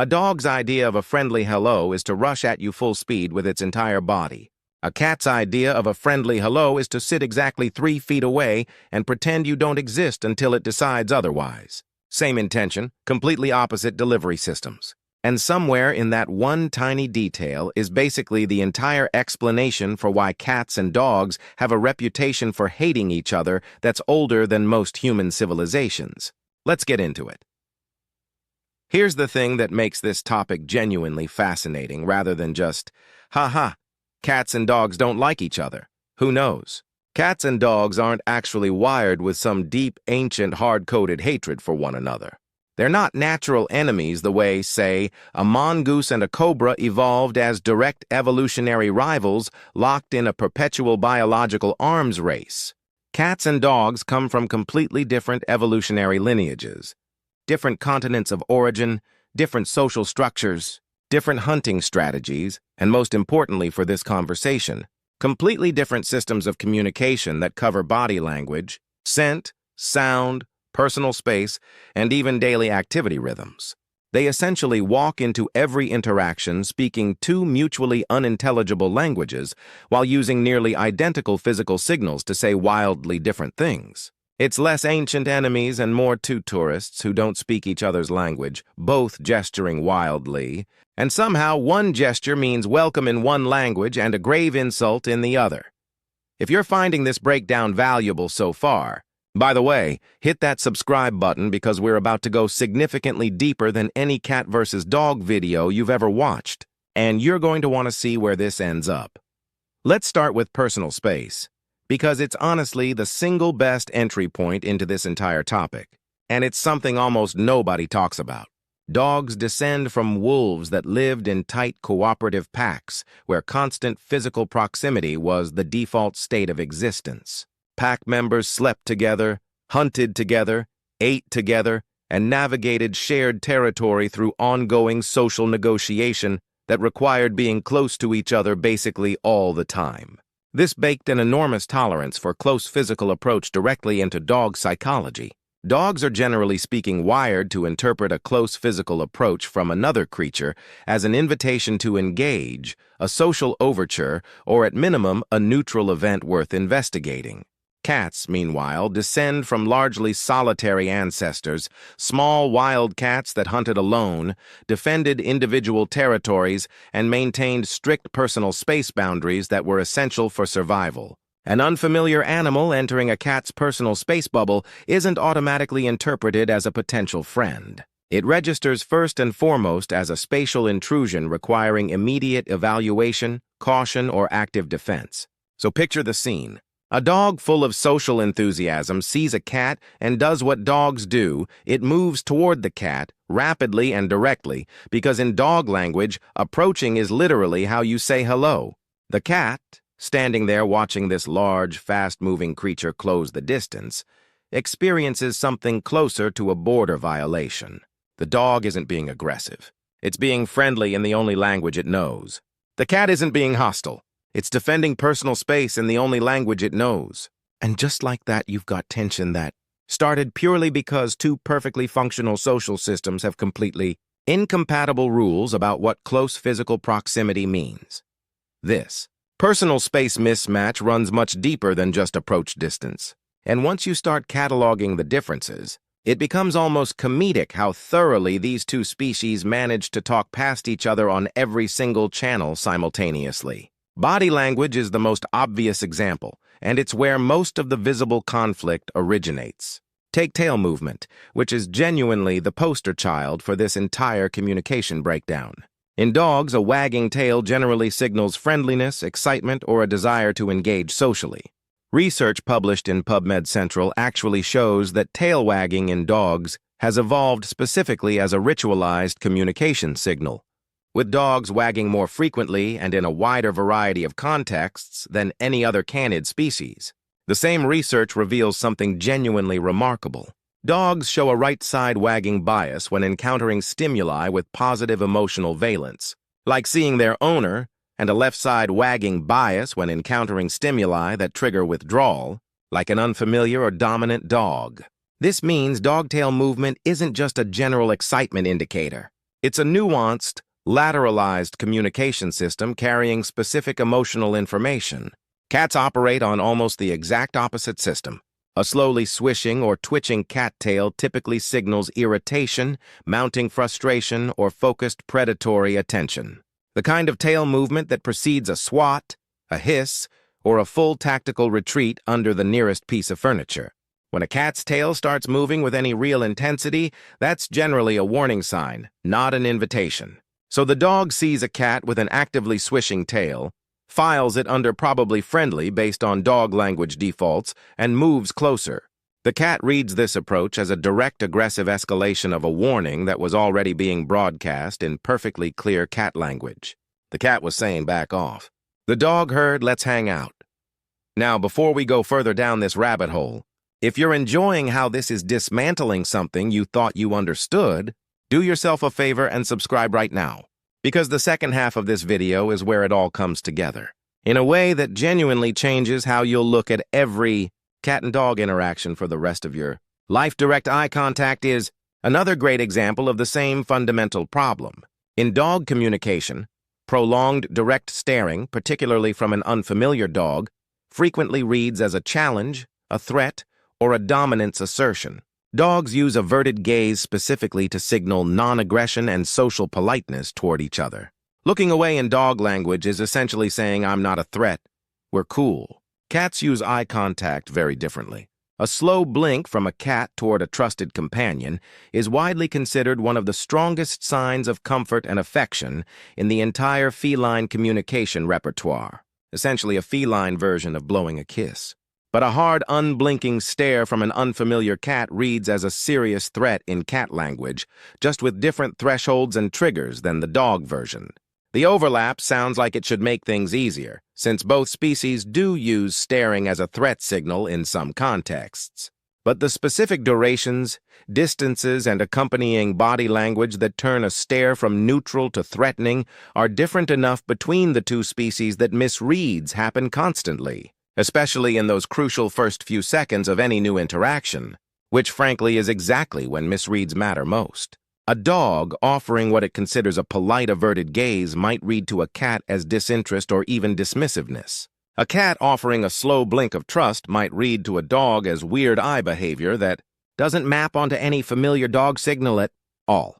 A dog's idea of a friendly hello is to rush at you full speed with its entire body. A cat's idea of a friendly hello is to sit exactly 3 feet away and pretend you don't exist until it decides otherwise. Same intention, completely opposite delivery systems. And somewhere in that one tiny detail is basically the entire explanation for why cats and dogs have a reputation for hating each other that's older than most human civilizations. Let's get into it. Here's the thing that makes this topic genuinely fascinating rather than just, haha, cats and dogs don't like each other. Who knows? Cats and dogs aren't actually wired with some deep, ancient, hard-coded hatred for one another. They're not natural enemies the way, say, a mongoose and a cobra evolved as direct evolutionary rivals locked in a perpetual biological arms race. Cats and dogs come from completely different evolutionary lineages, different continents of origin, different social structures, different hunting strategies, and most importantly for this conversation, completely different systems of communication that cover body language, scent, sound, personal space, and even daily activity rhythms. They essentially walk into every interaction speaking two mutually unintelligible languages while using nearly identical physical signals to say wildly different things. It's less ancient enemies and more two tourists who don't speak each other's language, both gesturing wildly, and somehow one gesture means welcome in one language and a grave insult in the other. If you're finding this breakdown valuable so far, by the way, hit that subscribe button because we're about to go significantly deeper than any cat versus dog video you've ever watched, and you're going to want to see where this ends up. Let's start with personal space, because it's honestly the single best entry point into this entire topic, and it's something almost nobody talks about. Dogs descend from wolves that lived in tight cooperative packs where constant physical proximity was the default state of existence. Pack members slept together, hunted together, ate together, and navigated shared territory through ongoing social negotiation that required being close to each other basically all the time. This baked an enormous tolerance for close physical approach directly into dog psychology. Dogs are generally speaking wired to interpret a close physical approach from another creature as an invitation to engage, a social overture, or at minimum a neutral event worth investigating. Cats, meanwhile, descend from largely solitary ancestors, small wild cats that hunted alone, defended individual territories, and maintained strict personal space boundaries that were essential for survival. An unfamiliar animal entering a cat's personal space bubble isn't automatically interpreted as a potential friend. It registers first and foremost as a spatial intrusion requiring immediate evaluation, caution, or active defense. So picture the scene. A dog full of social enthusiasm sees a cat and does what dogs do. It moves toward the cat, rapidly and directly, because in dog language, approaching is literally how you say hello. The cat, standing there watching this large, fast-moving creature close the distance, experiences something closer to a border violation. The dog isn't being aggressive. It's being friendly in the only language it knows. The cat isn't being hostile. It's defending personal space in the only language it knows. And just like that, you've got tension that started purely because two perfectly functional social systems have completely incompatible rules about what close physical proximity means. This personal space mismatch runs much deeper than just approach distance. And once you start cataloging the differences, it becomes almost comedic how thoroughly these two species manage to talk past each other on every single channel simultaneously. Body language is the most obvious example, and it's where most of the visible conflict originates. Take tail movement, which is genuinely the poster child for this entire communication breakdown. In dogs, a wagging tail generally signals friendliness, excitement, or a desire to engage socially. Research published in PubMed Central actually shows that tail wagging in dogs has evolved specifically as a ritualized communication signal, with dogs wagging more frequently and in a wider variety of contexts than any other canid species. The same research reveals something genuinely remarkable. Dogs show a right-side wagging bias when encountering stimuli with positive emotional valence, like seeing their owner, and a left-side wagging bias when encountering stimuli that trigger withdrawal, like an unfamiliar or dominant dog. This means dog tail movement isn't just a general excitement indicator. It's a nuanced, lateralized communication system carrying specific emotional information. Cats operate on almost the exact opposite system. A slowly swishing or twitching cat tail typically signals irritation, mounting frustration, or focused predatory attention. The kind of tail movement that precedes a swat, a hiss, or a full tactical retreat under the nearest piece of furniture. When a cat's tail starts moving with any real intensity, that's generally a warning sign, not an invitation. So the dog sees a cat with an actively swishing tail, files it under probably friendly based on dog language defaults, and moves closer. The cat reads this approach as a direct aggressive escalation of a warning that was already being broadcast in perfectly clear cat language. The cat was saying back off. The dog heard, let's hang out. Now, before we go further down this rabbit hole, if you're enjoying how this is dismantling something you thought you understood, do yourself a favor and subscribe right now, because the second half of this video is where it all comes together, in a way that genuinely changes how you'll look at every cat and dog interaction for the rest of your life. Direct eye contact is another great example of the same fundamental problem. In dog communication, prolonged direct staring, particularly from an unfamiliar dog, frequently reads as a challenge, a threat, or a dominance assertion. Dogs use averted gaze specifically to signal non-aggression and social politeness toward each other. Looking away in dog language is essentially saying, I'm not a threat, we're cool. Cats use eye contact very differently. A slow blink from a cat toward a trusted companion is widely considered one of the strongest signs of comfort and affection in the entire feline communication repertoire, essentially a feline version of blowing a kiss. But a hard, unblinking stare from an unfamiliar cat reads as a serious threat in cat language, just with different thresholds and triggers than the dog version. The overlap sounds like it should make things easier, since both species do use staring as a threat signal in some contexts. But the specific durations, distances, and accompanying body language that turn a stare from neutral to threatening are different enough between the two species that misreads happen constantly, especially in those crucial first few seconds of any new interaction, which frankly is exactly when misreads matter most. A dog offering what it considers a polite averted gaze might read to a cat as disinterest or even dismissiveness. A cat offering a slow blink of trust might read to a dog as weird eye behavior that doesn't map onto any familiar dog signal at all.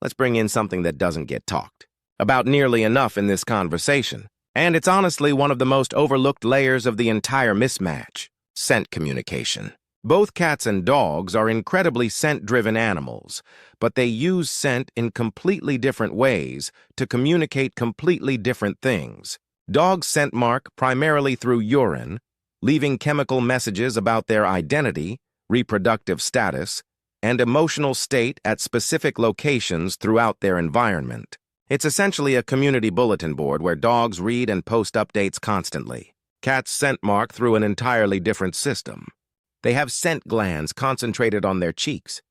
Let's bring in something that doesn't get talked about nearly enough in this conversation. And it's honestly one of the most overlooked layers of the entire mismatch: scent communication. Both cats and dogs are incredibly scent-driven animals, but they use scent in completely different ways to communicate completely different things. Dogs scent mark primarily through urine, leaving chemical messages about their identity, reproductive status, and emotional state at specific locations throughout their environment. It's essentially a community bulletin board where dogs read and post updates constantly. Cats scent mark through an entirely different system. They have scent glands concentrated on their cheeks,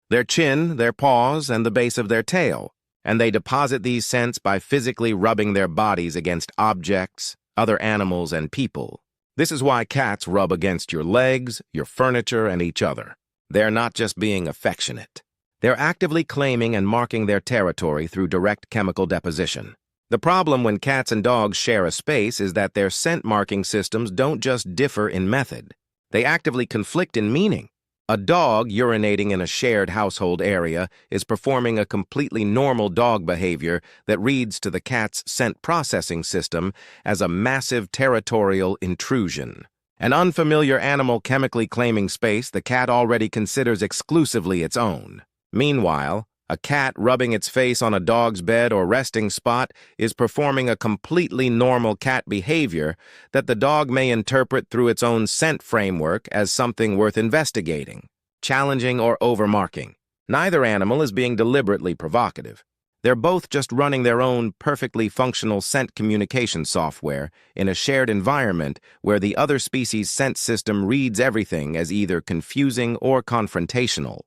their chin, their paws, and the base of their tail, and they deposit these scents by physically rubbing their bodies against objects, other animals, and people. This is why cats rub against your legs, your furniture, and each other. They're not just being affectionate. They're actively claiming and marking their territory through direct chemical deposition. The problem when cats and dogs share a space is that their scent marking systems don't just differ in method. They actively conflict in meaning. A dog urinating in a shared household area is performing a completely normal dog behavior that reads to the cat's scent processing system as a massive territorial intrusion. An unfamiliar animal chemically claiming space the cat already considers exclusively its own. Meanwhile, a cat rubbing its face on a dog's bed or resting spot is performing a completely normal cat behavior that the dog may interpret through its own scent framework as something worth investigating, challenging, or overmarking. Neither animal is being deliberately provocative. They're both just running their own perfectly functional scent communication software in a shared environment where the other species' scent system reads everything as either confusing or confrontational.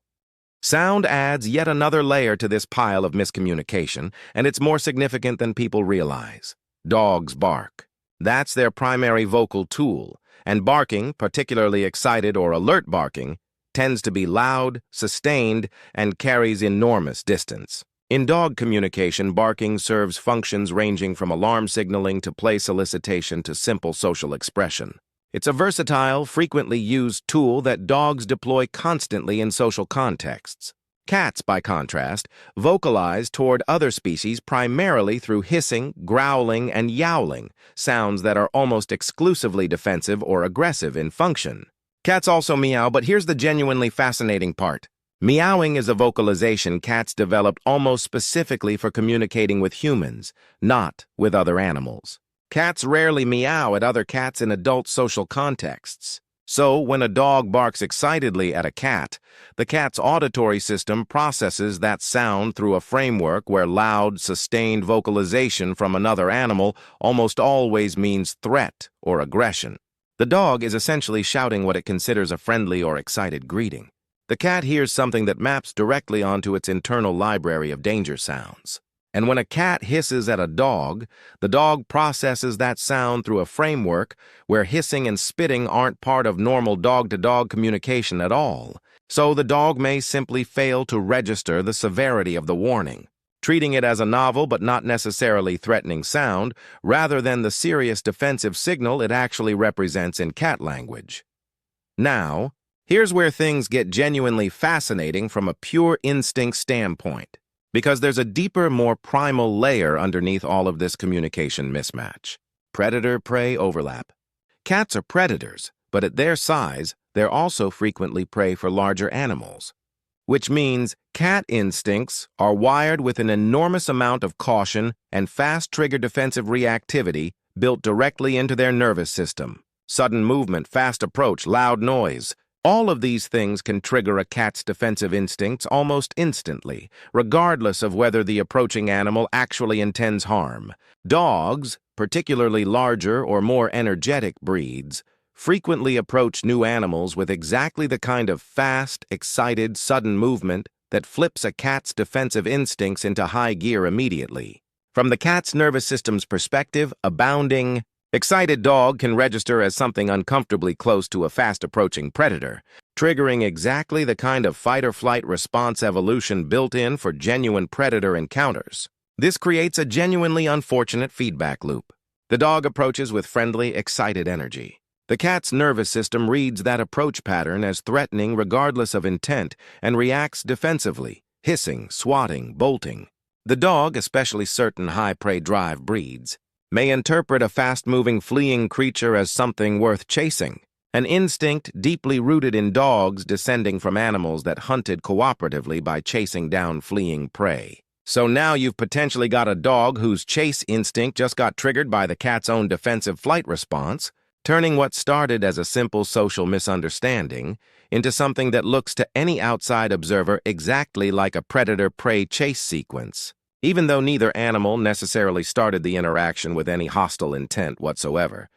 Sound adds yet another layer to this pile of miscommunication, and it's more significant than people realize. Dogs bark. That's their primary vocal tool, and barking, particularly excited or alert barking, tends to be loud, sustained, and carries enormous distance. In dog communication, barking serves functions ranging from alarm signaling to play solicitation to simple social expression. It's a versatile, frequently used tool that dogs deploy constantly in social contexts. Cats, by contrast, vocalize toward other species primarily through hissing, growling, and yowling, sounds that are almost exclusively defensive or aggressive in function. Cats also meow, but here's the genuinely fascinating part. Meowing is a vocalization cats developed almost specifically for communicating with humans, not with other animals. Cats rarely meow at other cats in adult social contexts. So, when a dog barks excitedly at a cat, the cat's auditory system processes that sound through a framework where loud, sustained vocalization from another animal almost always means threat or aggression. The dog is essentially shouting what it considers a friendly or excited greeting. The cat hears something that maps directly onto its internal library of danger sounds. And when a cat hisses at a dog, the dog processes that sound through a framework where hissing and spitting aren't part of normal dog-to-dog communication at all. So the dog may simply fail to register the severity of the warning, treating it as a novel but not necessarily threatening sound, rather than the serious defensive signal it actually represents in cat language. Now, here's where things get genuinely fascinating from a pure instinct standpoint, because there's a deeper, more primal layer underneath all of this communication mismatch. Predator-prey overlap. Cats are predators, but at their size, they're also frequently prey for larger animals, which means cat instincts are wired with an enormous amount of caution and fast-trigger defensive reactivity built directly into their nervous system. Sudden movement, fast approach, loud noise. All of these things can trigger a cat's defensive instincts almost instantly, regardless of whether the approaching animal actually intends harm. Dogs, particularly larger or more energetic breeds, frequently approach new animals with exactly the kind of fast, excited, sudden movement that flips a cat's defensive instincts into high gear immediately. From the cat's nervous system's perspective, a bounding, excited dog can register as something uncomfortably close to a fast-approaching predator, triggering exactly the kind of fight-or-flight response evolution built in for genuine predator encounters. This creates a genuinely unfortunate feedback loop. The dog approaches with friendly, excited energy. The cat's nervous system reads that approach pattern as threatening regardless of intent and reacts defensively, hissing, swatting, bolting. The dog, especially certain high-prey drive breeds, may interpret a fast-moving, fleeing creature as something worth chasing, an instinct deeply rooted in dogs descending from animals that hunted cooperatively by chasing down fleeing prey. So now you've potentially got a dog whose chase instinct just got triggered by the cat's own defensive flight response, turning what started as a simple social misunderstanding into something that looks to any outside observer exactly like a predator-prey chase sequence, even though neither animal necessarily started the interaction with any hostile intent whatsoever.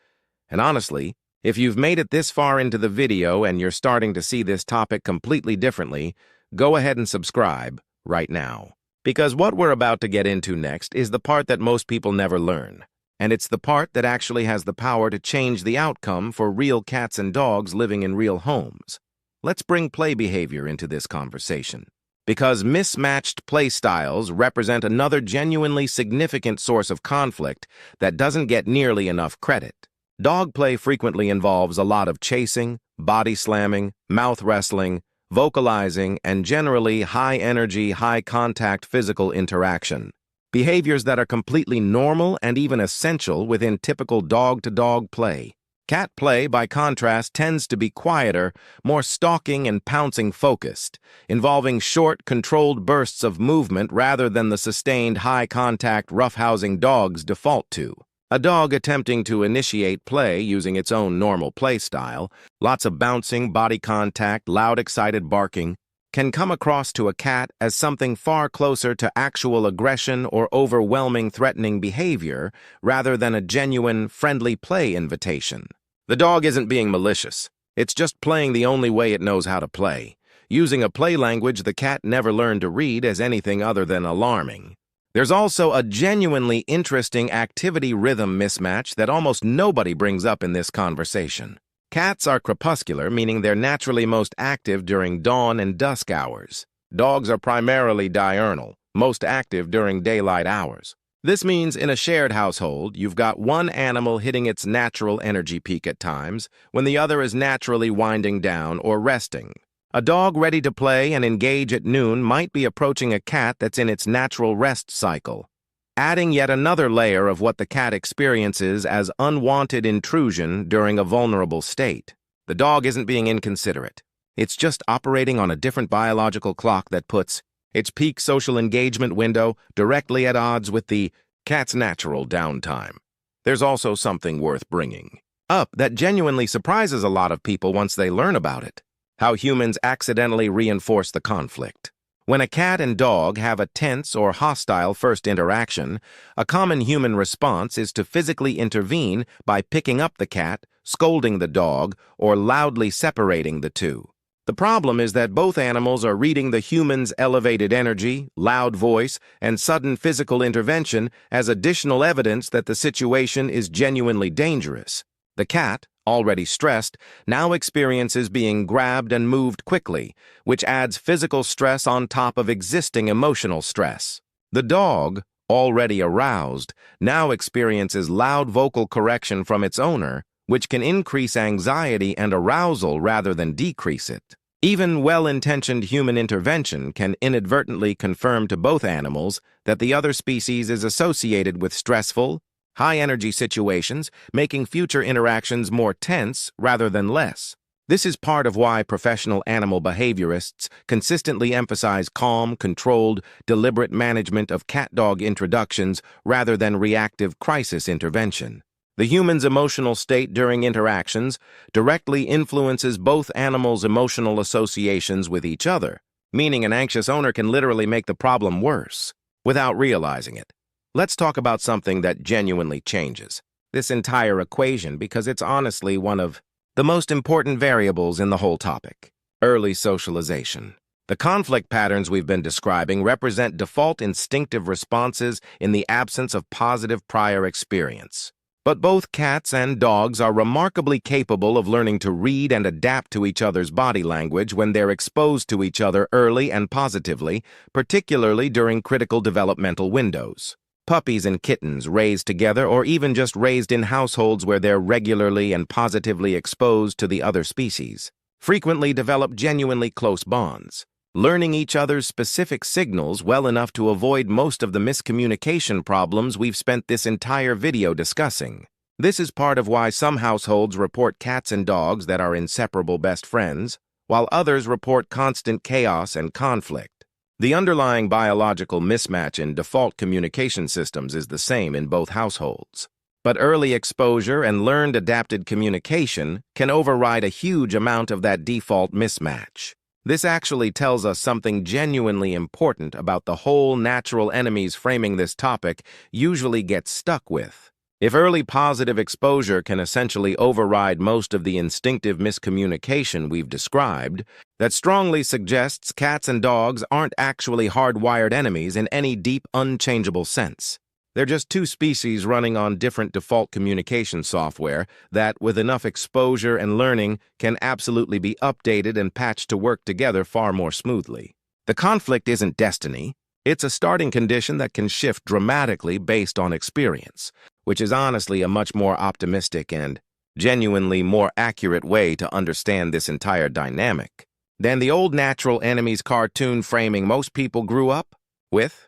And honestly, if you've made it this far into the video and you're starting to see this topic completely differently, go ahead and subscribe right now. Because what we're about to get into next is the part that most people never learn. And it's the part that actually has the power to change the outcome for real cats and dogs living in real homes. Let's bring play behavior into this conversation, because mismatched play styles represent another genuinely significant source of conflict that doesn't get nearly enough credit. Dog play frequently involves a lot of chasing, body slamming, mouth wrestling, vocalizing, and generally high-energy, high-contact physical interaction. Behaviors that are completely normal and even essential within typical dog-to-dog play. Cat play, by contrast, tends to be quieter, more stalking and pouncing focused, involving short, controlled bursts of movement rather than the sustained, high-contact, roughhousing dogs default to. A dog attempting to initiate play using its own normal play style, lots of bouncing, body contact, loud, excited barking, can come across to a cat as something far closer to actual aggression or overwhelming threatening behavior rather than a genuine, friendly play invitation. The dog isn't being malicious. It's just playing the only way it knows how to play, using a play language the cat never learned to read as anything other than alarming. There's also a genuinely interesting activity rhythm mismatch that almost nobody brings up in this conversation. Cats are crepuscular, meaning they're naturally most active during dawn and dusk hours. Dogs are primarily diurnal, most active during daylight hours. This means in a shared household, you've got one animal hitting its natural energy peak at times, when the other is naturally winding down or resting. A dog ready to play and engage at noon might be approaching a cat that's in its natural rest cycle, adding yet another layer of what the cat experiences as unwanted intrusion during a vulnerable state. The dog isn't being inconsiderate. It's just operating on a different biological clock that puts its peak social engagement window directly at odds with the cat's natural downtime. There's also something worth bringing up that genuinely surprises a lot of people once they learn about it: how humans accidentally reinforce the conflict. When a cat and dog have a tense or hostile first interaction, a common human response is to physically intervene by picking up the cat, scolding the dog, or loudly separating the two. The problem is that both animals are reading the human's elevated energy, loud voice, and sudden physical intervention as additional evidence that the situation is genuinely dangerous. The cat, already stressed, now experiences being grabbed and moved quickly, which adds physical stress on top of existing emotional stress. The dog, already aroused, now experiences loud vocal correction from its owner, which can increase anxiety and arousal rather than decrease it. Even well-intentioned human intervention can inadvertently confirm to both animals that the other species is associated with stressful, high-energy situations, making future interactions more tense rather than less. This is part of why professional animal behaviorists consistently emphasize calm, controlled, deliberate management of cat-dog introductions rather than reactive crisis intervention. The human's emotional state during interactions directly influences both animals' emotional associations with each other, meaning an anxious owner can literally make the problem worse without realizing it. Let's talk about something that genuinely changes this entire equation because it's honestly one of the most important variables in the whole topic: early socialization. The conflict patterns we've been describing represent default instinctive responses in the absence of positive prior experience. But both cats and dogs are remarkably capable of learning to read and adapt to each other's body language when they're exposed to each other early and positively, particularly during critical developmental windows. Puppies and kittens raised together or even just raised in households where they're regularly and positively exposed to the other species frequently develop genuinely close bonds, learning each other's specific signals well enough to avoid most of the miscommunication problems we've spent this entire video discussing. This is part of why some households report cats and dogs that are inseparable best friends, while others report constant chaos and conflict. The underlying biological mismatch in default communication systems is the same in both households. But early exposure and learned adapted communication can override a huge amount of that default mismatch. This actually tells us something genuinely important about the whole natural enemies framing this topic usually get stuck with. If early positive exposure can essentially override most of the instinctive miscommunication we've described, that strongly suggests cats and dogs aren't actually hardwired enemies in any deep, unchangeable sense. They're just two species running on different default communication software that, with enough exposure and learning, can absolutely be updated and patched to work together far more smoothly. The conflict isn't destiny. It's a starting condition that can shift dramatically based on experience, which is honestly a much more optimistic and genuinely more accurate way to understand this entire dynamic than the old natural enemies cartoon framing most people grew up with.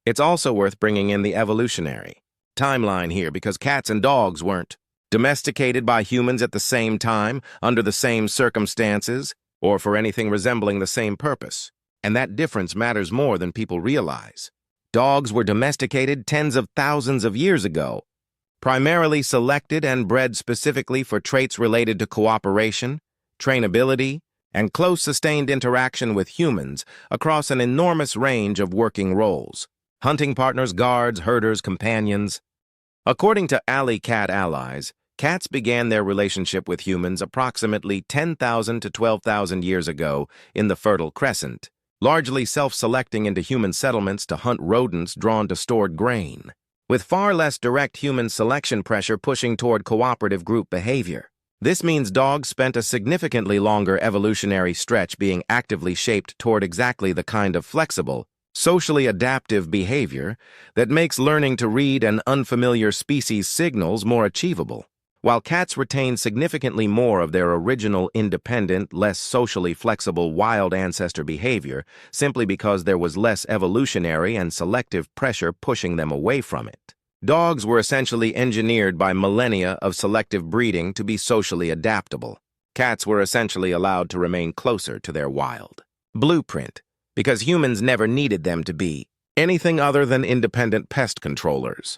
It's also worth bringing in the evolutionary timeline here because cats and dogs weren't domesticated by humans at the same time, under the same circumstances, or for anything resembling the same purpose. And that difference matters more than people realize. Dogs were domesticated tens of thousands of years ago, primarily selected and bred specifically for traits related to cooperation, trainability, and close sustained interaction with humans across an enormous range of working roles: hunting partners, guards, herders, companions. According to Alley Cat Allies, cats began their relationship with humans approximately 10,000 to 12,000 years ago in the Fertile Crescent, largely self-selecting into human settlements to hunt rodents drawn to stored grain, with far less direct human selection pressure pushing toward cooperative group behavior. This means dogs spent a significantly longer evolutionary stretch being actively shaped toward exactly the kind of flexible, socially adaptive behavior that makes learning to read an unfamiliar species signals more achievable. While cats retain significantly more of their original independent, less socially flexible wild ancestor behavior simply because there was less evolutionary and selective pressure pushing them away from it. Dogs were essentially engineered by millennia of selective breeding to be socially adaptable. Cats were essentially allowed to remain closer to their wild blueprint because humans never needed them to be anything other than independent pest controllers.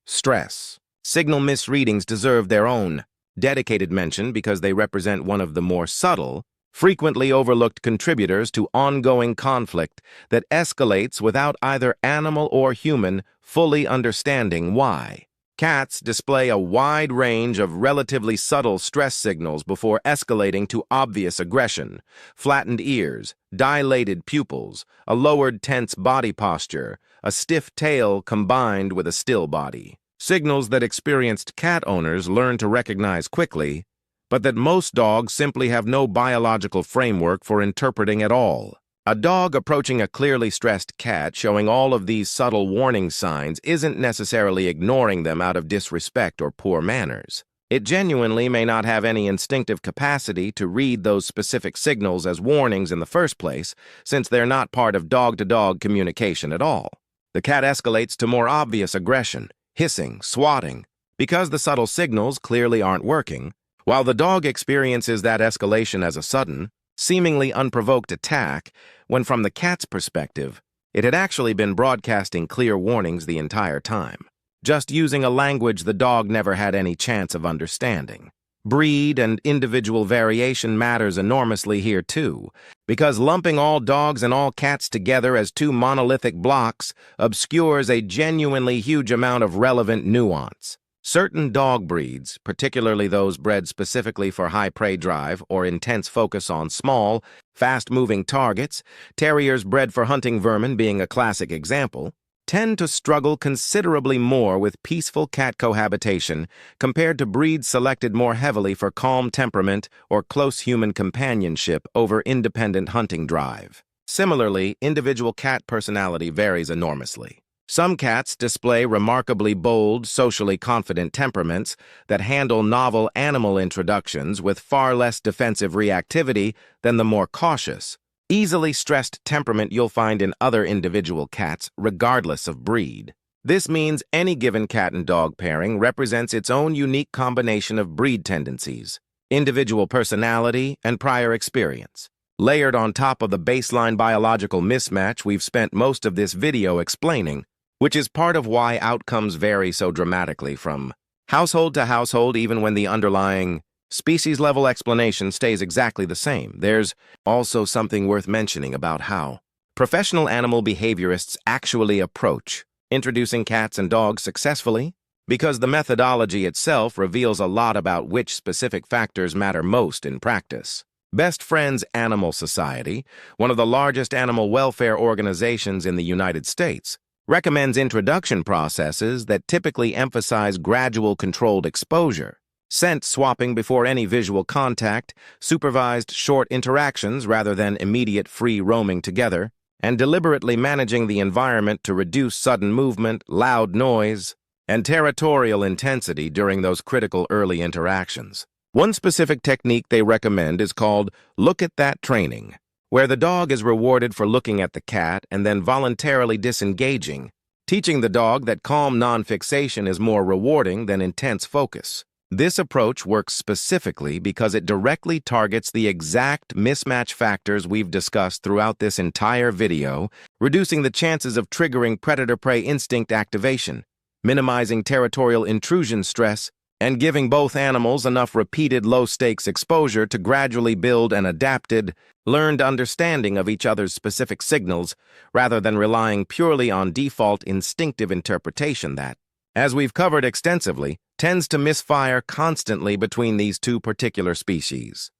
Stress. Signal misreadings deserve their own dedicated mention because they represent one of the more subtle, frequently overlooked contributors to ongoing conflict that escalates without either animal or human fully understanding why. Cats display a wide range of relatively subtle stress signals before escalating to obvious aggression: flattened ears, dilated pupils, a lowered tense body posture, a stiff tail combined with a still body. Signals that experienced cat owners learn to recognize quickly, but that most dogs simply have no biological framework for interpreting at all. A dog approaching a clearly stressed cat showing all of these subtle warning signs isn't necessarily ignoring them out of disrespect or poor manners. It genuinely may not have any instinctive capacity to read those specific signals as warnings in the first place, since they're not part of dog-to-dog communication at all. The cat escalates to more obvious aggression, hissing, swatting, because the subtle signals clearly aren't working, while the dog experiences that escalation as a sudden, seemingly unprovoked attack, when from the cat's perspective, it had actually been broadcasting clear warnings the entire time, just using a language the dog never had any chance of understanding. Breed and individual variation matters enormously here too, because lumping all dogs and all cats together as two monolithic blocks obscures a genuinely huge amount of relevant nuance. Certain dog breeds, particularly those bred specifically for high prey drive or intense focus on small, fast-moving targets, terriers bred for hunting vermin being a classic example, tend to struggle considerably more with peaceful cat cohabitation compared to breeds selected more heavily for calm temperament or close human companionship over independent hunting drive. Similarly, individual cat personality varies enormously. Some cats display remarkably bold, socially confident temperaments that handle novel animal introductions with far less defensive reactivity than the more cautious, easily stressed temperament you'll find in other individual cats, regardless of breed. This means any given cat and dog pairing represents its own unique combination of breed tendencies, individual personality, and prior experience, layered on top of the baseline biological mismatch we've spent most of this video explaining, which is part of why outcomes vary so dramatically from household to household even when the underlying species-level explanation stays exactly the same. There's also something worth mentioning about how professional animal behaviorists actually approach introducing cats and dogs successfully, because the methodology itself reveals a lot about which specific factors matter most in practice. Best Friends Animal Society, one of the largest animal welfare organizations in the United States, recommends introduction processes that typically emphasize gradual controlled exposure, scent swapping before any visual contact, supervised short interactions rather than immediate free roaming together, and deliberately managing the environment to reduce sudden movement, loud noise, and territorial intensity during those critical early interactions. One specific technique they recommend is called "look at that" training, where the dog is rewarded for looking at the cat and then voluntarily disengaging, teaching the dog that calm non-fixation is more rewarding than intense focus. This approach works specifically because it directly targets the exact mismatch factors we've discussed throughout this entire video, reducing the chances of triggering predator-prey instinct activation, minimizing territorial intrusion stress, and giving both animals enough repeated low-stakes exposure to gradually build an adapted, learned understanding of each other's specific signals, rather than relying purely on default instinctive interpretation that, as we've covered extensively, tends to misfire constantly between these two particular species.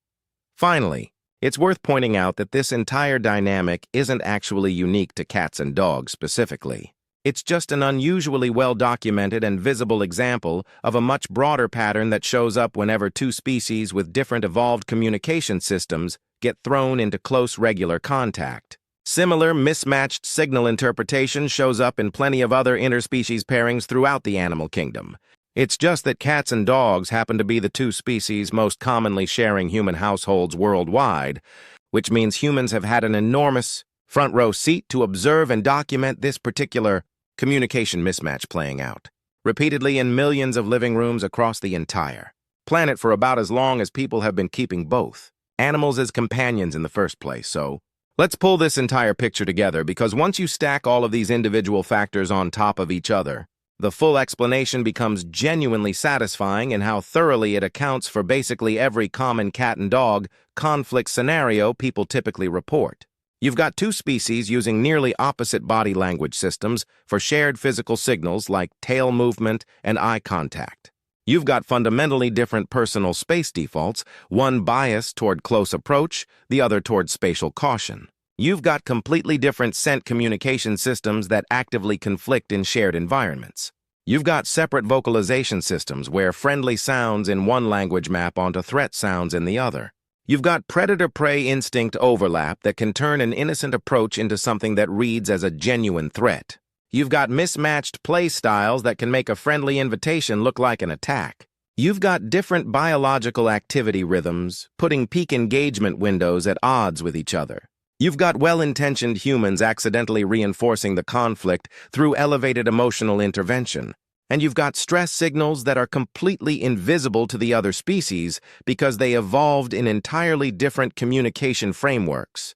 Finally, it's worth pointing out that this entire dynamic isn't actually unique to cats and dogs specifically. It's just an unusually well-documented and visible example of a much broader pattern that shows up whenever two species with different evolved communication systems get thrown into close regular contact. Similar mismatched signal interpretation shows up in plenty of other interspecies pairings throughout the animal kingdom. It's just that cats and dogs happen to be the two species most commonly sharing human households worldwide, which means humans have had an enormous front row seat to observe and document this particular communication mismatch playing out, repeatedly in millions of living rooms across the entire planet for about as long as people have been keeping both animals as companions in the first place. So let's pull this entire picture together, because once you stack all of these individual factors on top of each other, the full explanation becomes genuinely satisfying in how thoroughly it accounts for basically every common cat and dog conflict scenario people typically report. You've got two species using nearly opposite body language systems for shared physical signals like tail movement and eye contact. You've got fundamentally different personal space defaults, one biased toward close approach, the other toward spatial caution. You've got completely different scent communication systems that actively conflict in shared environments. You've got separate vocalization systems where friendly sounds in one language map onto threat sounds in the other. You've got predator-prey instinct overlap that can turn an innocent approach into something that reads as a genuine threat. You've got mismatched play styles that can make a friendly invitation look like an attack. You've got different biological activity rhythms, putting peak engagement windows at odds with each other. You've got well-intentioned humans accidentally reinforcing the conflict through elevated emotional intervention. And you've got stress signals that are completely invisible to the other species because they evolved in entirely different communication frameworks.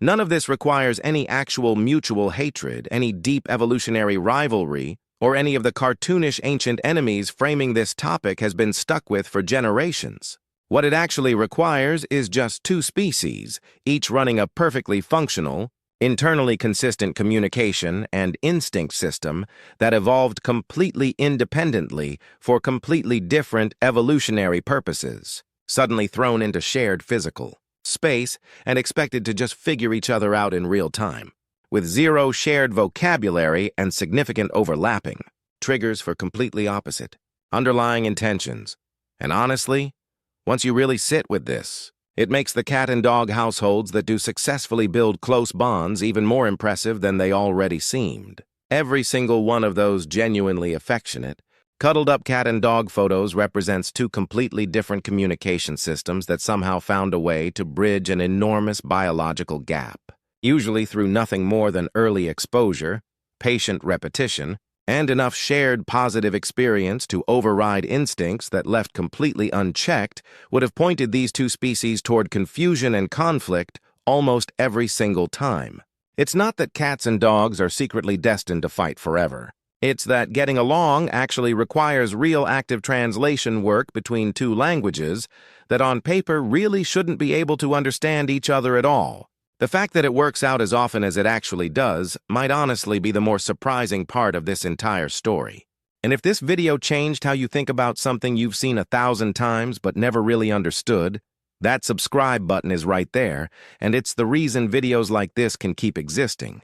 None of this requires any actual mutual hatred, any deep evolutionary rivalry, or any of the cartoonish ancient enemies framing this topic has been stuck with for generations. What it actually requires is just two species, each running a perfectly functional, internally consistent communication and instinct system that evolved completely independently for completely different evolutionary purposes, suddenly thrown into shared physical space and expected to just figure each other out in real time, with zero shared vocabulary and significant overlapping, triggers for completely opposite underlying intentions. And honestly, once you really sit with this, it makes the cat and dog households that do successfully build close bonds even more impressive than they already seemed. Every single one of those genuinely affectionate, cuddled-up cat and dog photos represents two completely different communication systems that somehow found a way to bridge an enormous biological gap, usually through nothing more than early exposure, patient repetition, and enough shared positive experience to override instincts that, left completely unchecked, would have pointed these two species toward confusion and conflict almost every single time. It's not that cats and dogs are secretly destined to fight forever. It's that getting along actually requires real active translation work between two languages that on paper really shouldn't be able to understand each other at all. The fact that it works out as often as it actually does might honestly be the more surprising part of this entire story. And if this video changed how you think about something you've seen 1,000 times but never really understood, that subscribe button is right there, and it's the reason videos like this can keep existing.